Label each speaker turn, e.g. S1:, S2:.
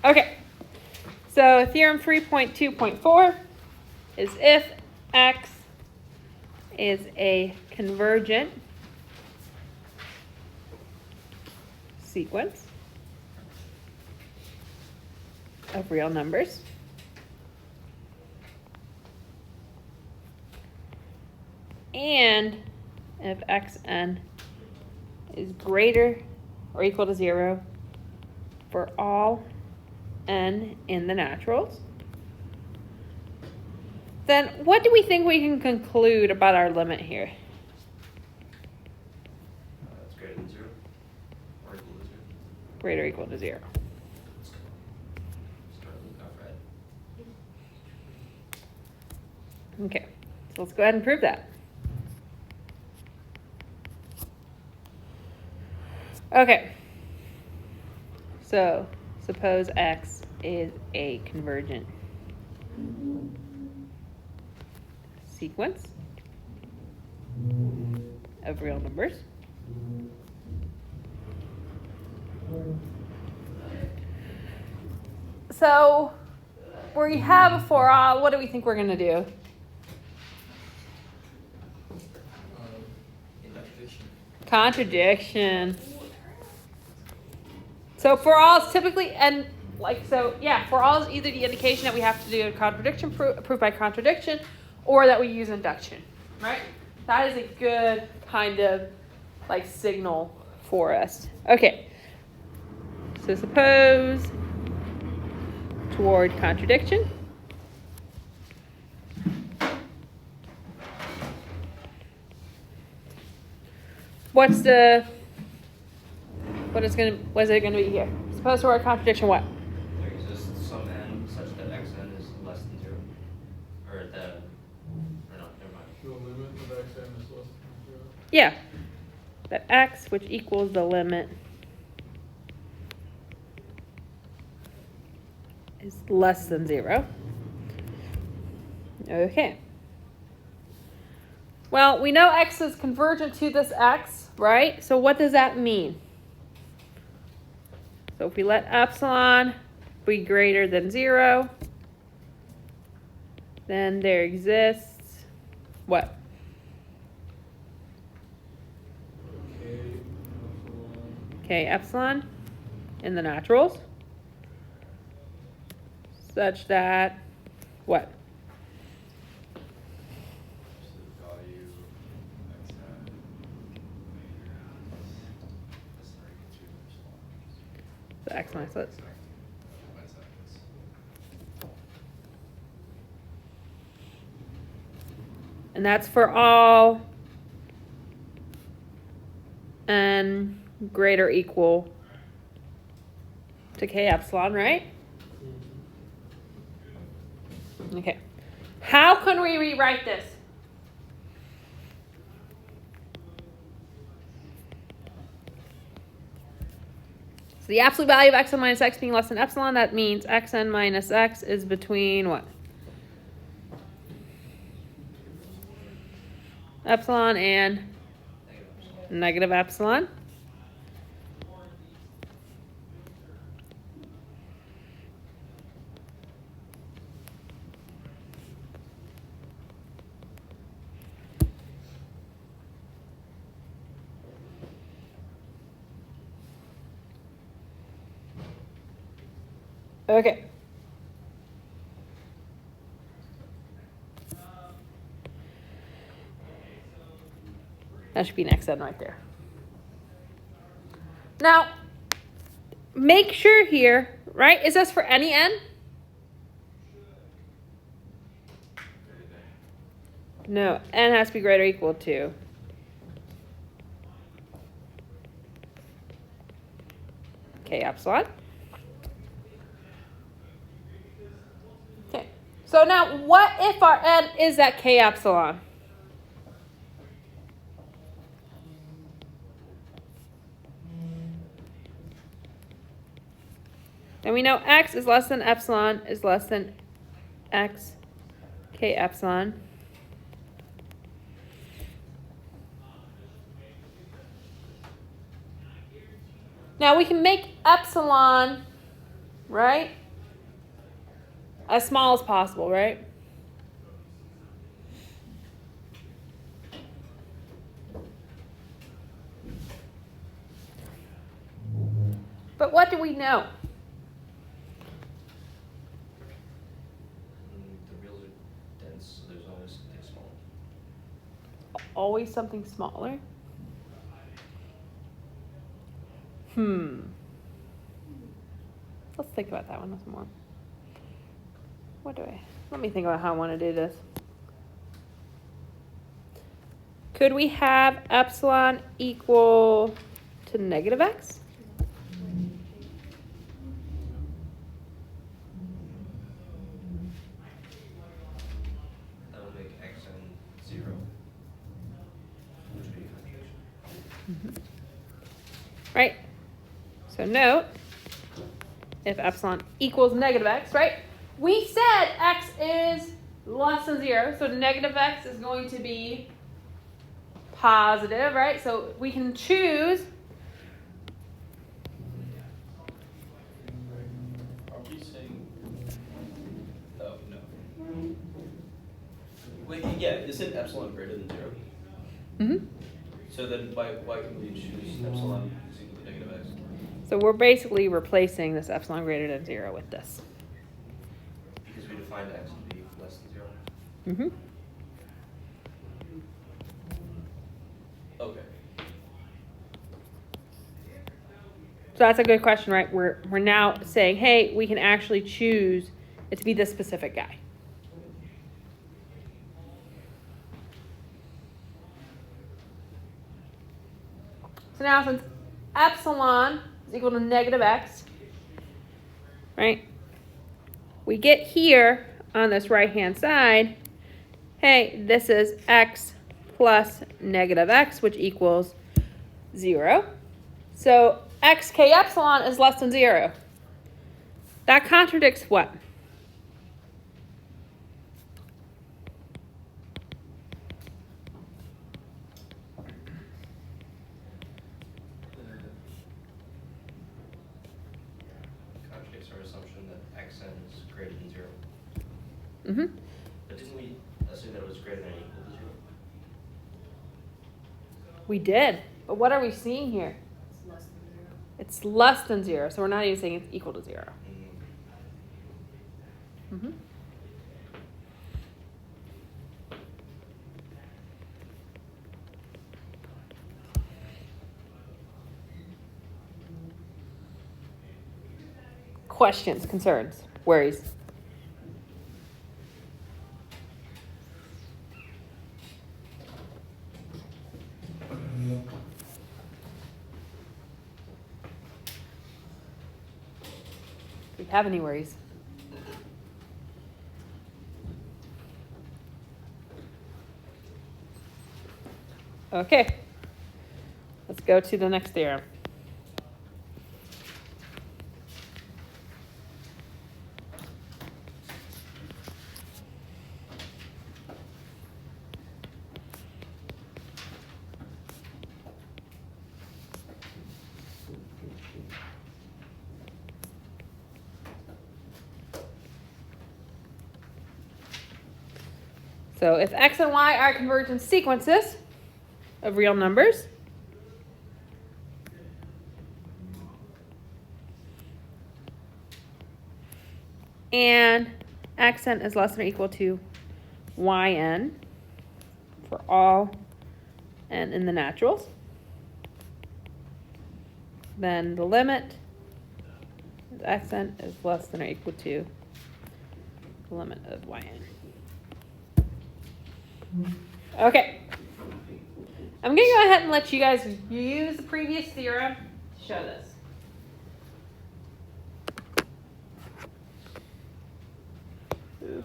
S1: Okay, so theorem 3.2.4 is if x is a convergent sequence of real numbers, and if xn is greater or equal to 0 for all n in the naturals, then what do we think we can conclude about our limit here?
S2: It's greater than 0 or equal to 0.
S1: Greater or equal to 0.
S2: Start looking off red.
S1: Okay, so let's go ahead and prove that. Okay, so suppose x is a convergent sequence of real numbers. So we have a for all. What do we think we're going to do? Contradiction. So for all is typically, and like, so yeah, for all is either the indication that we have to do a contradiction proof by contradiction, or that we use induction, right? That is a good kind of like signal for us. Okay, so suppose toward contradiction. What is it going to be here? Suppose toward contradiction what?
S2: There exists some n such that xn is less than 0. Or no, never mind.
S3: The limit of xn is less than 0.
S1: Yeah, that x, which equals the limit, is less than 0. Okay. Well, we know x is convergent to this x, right? So what does that mean? So if we let epsilon be greater than 0, then there exists what? K epsilon in the naturals, such that what? The x minus this. And that's for all n greater or equal to k epsilon, right? Okay. How can we rewrite this? So the absolute value of xn minus x being less than epsilon, that means xn minus x is between what? Epsilon and negative epsilon. Okay. That should be an xn right there. Now, make sure here, right? Is this for any n? No, n has to be greater or equal to k epsilon. Okay, so now what if our n is that k epsilon? And we know x is less than epsilon is less than x k epsilon. Now we can make epsilon right? As small as possible, right? But what do we know?
S2: The reals are dense, so there's always something small.
S1: Always something smaller. Let's think about that one some more. Let me think about how I want to do this. Could we have epsilon equal to negative x?
S2: That would make xn 0. Which would be a contradiction.
S1: Right? So note, if epsilon equals negative x, right? We said x is less than 0, so negative x is going to be positive, right? So we can choose.
S4: Are we saying? Oh no. Wait, yeah, isn't epsilon greater than 0?
S1: Mm-hmm.
S4: So then why can we choose epsilon is equal to negative x?
S1: So we're basically replacing this epsilon greater than 0 with this.
S2: Because we defined x to be less than 0.
S1: Mm-hmm.
S4: Okay.
S1: So that's a good question, right? We're now saying, hey, we can actually choose it to be this specific guy. So now since epsilon is equal to negative x, right? We get here on this right-hand side, hey, this is x plus negative x, which equals 0. So xk epsilon is less than 0. That contradicts what?
S2: Contradicts our assumption that xn is greater than 0.
S1: Mm-hmm.
S2: But didn't we assume that it was greater than or equal to 0?
S1: We did. But what are we seeing here? It's less than 0, so we're not even saying it's equal to 0. Mm-hmm. Questions, concerns, worries? Do we have any worries? Okay. Let's go to the next theorem. So if x and y are convergent sequences of real numbers, and xn is less than or equal to yn for all n in the naturals, then the limit is xn is less than or equal to the limit of yn. Okay. I'm going to go ahead and let you guys use the previous theorem to show this. Ooh.